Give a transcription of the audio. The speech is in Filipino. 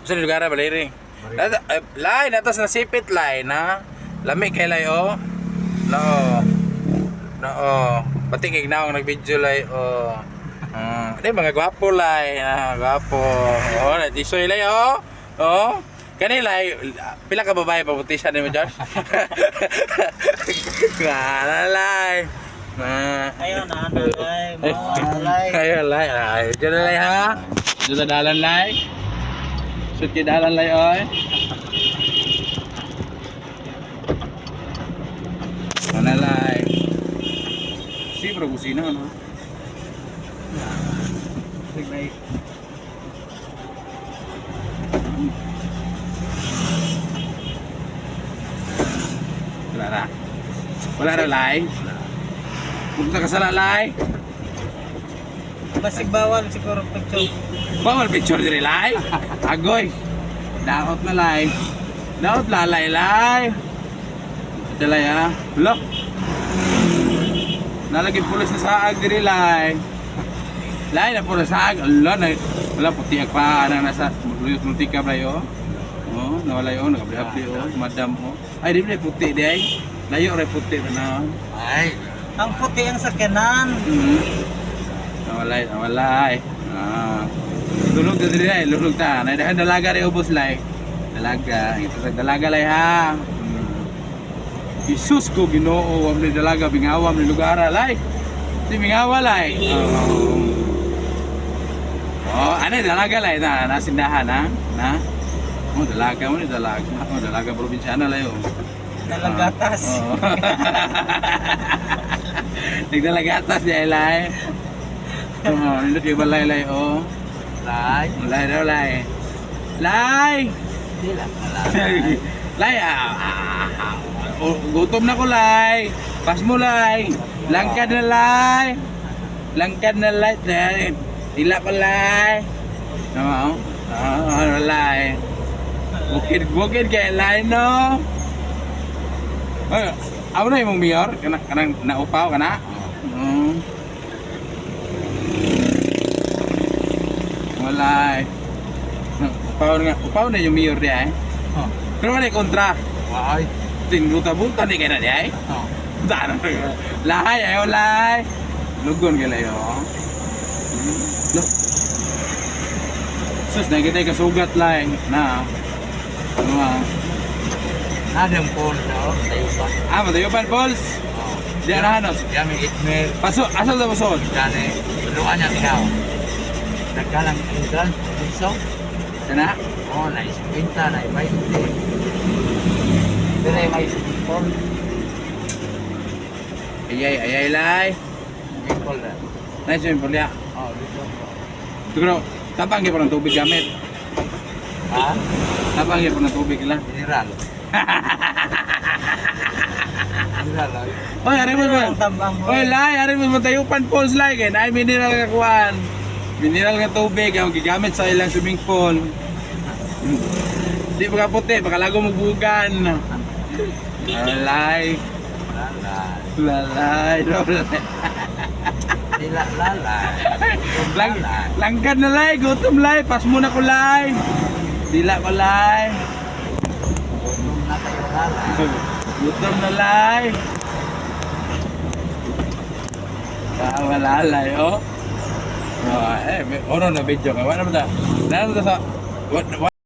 Sa lugar ba liri? Lay natas na sipit lay na. Lami kay lay oh. No. No. Pati kay naong nag-video lay oh. Di mga gwapo lay, gwapo. Oh, natisoy lay oh. Oh. Kani lay pila ka babae pabuti siya nimo Josh? Lay. Ayun na lay, lay. Ayun lay. Ay, diyan lay ha. Diyan dalan lay. Shoot ki dalan lay oy. Mana lay. Si bro kusina no. Lay. Wala na. Wala na lay. Punta ka sa lay. Basig bawal siguro picture. Bawal picture diri lay. Agoy. Daot na lay. Daot lalay lay. Ito lay ha. Look. Nalagay pulis na saag diri lay. Lay na pulis saag. Allah na. Wala puti pa nang nasa multika ba yo. Oh, nawala yo nagabli oh, madam oh. Ay di puti di ay. Layo ra puti na. Ay, ang puti ang sakyanan. Nawalay. Lulog na dili ay, lulog ta. Naidahan dalaga rin ubos lay. Dalaga, ito sa dalaga lay ha. Isus ko Ginoo, wam ni dalaga bingawam ni lugar lay. Di bingawa lay. Oh, ano dalaga lay na nasindahan ha. Na. Oh, dalaga mo ni dalaga. Oh, dalaga probinsyana lay oh. Dalagatas. Oh. Nagdalagatas di ay lay. Oh, nindot yung balay lay oh. Lay. Lay daw lay. Lay! Dila. Lay gutom na ko lay. Pas mo lay. Langkad na lay. Langkad na lay. Dila pa lay. No. Lay. Bukid kay lay no. Ako na yung mayor, kanang naupaw ka na? Walay. Upaw na yung mayor di ay? Pero wala yung kontra. Ay. Tingguta-buta di kayo na di ay? Lahay ay walay. Lugon ka layo. Sus, nakikita yung kasugat lay. Na. Adam Paul no, tayo pa. Matayupan, Pauls? Di na hanos. Yami itmer. Pasok, asal na pasok? Dane, tulungan niya ikaw. Nagkalang entrance, piso. Sana? Oh, nice. Pinta, nice. May hindi. Pero may sponsor. Ayay, lay. People na. Nice yung pulya. Oh, dito. Siguro, tapang yung ng tubig gamit. Ha? Tapang yung ng tubig lang. Mineral. Mineral. Oy, ari mo ba? Tambang. Oy, lay, ari mo matayupan Pauls lay kay naay mineral nga kuan. Mineral nga tubig ang gigamit sa ilang swimming pool. Di pa puti, baka lago magbugan. Lalay. Lalay. Dila lalay. Langkad na lay, gutom lay, pas muna ko lay. Dila ko lay. Gutom na tayo lalay. Gutom na lay. Lalay, oh. Oh, na video ka. Wala naman ta. Wala naman ta sa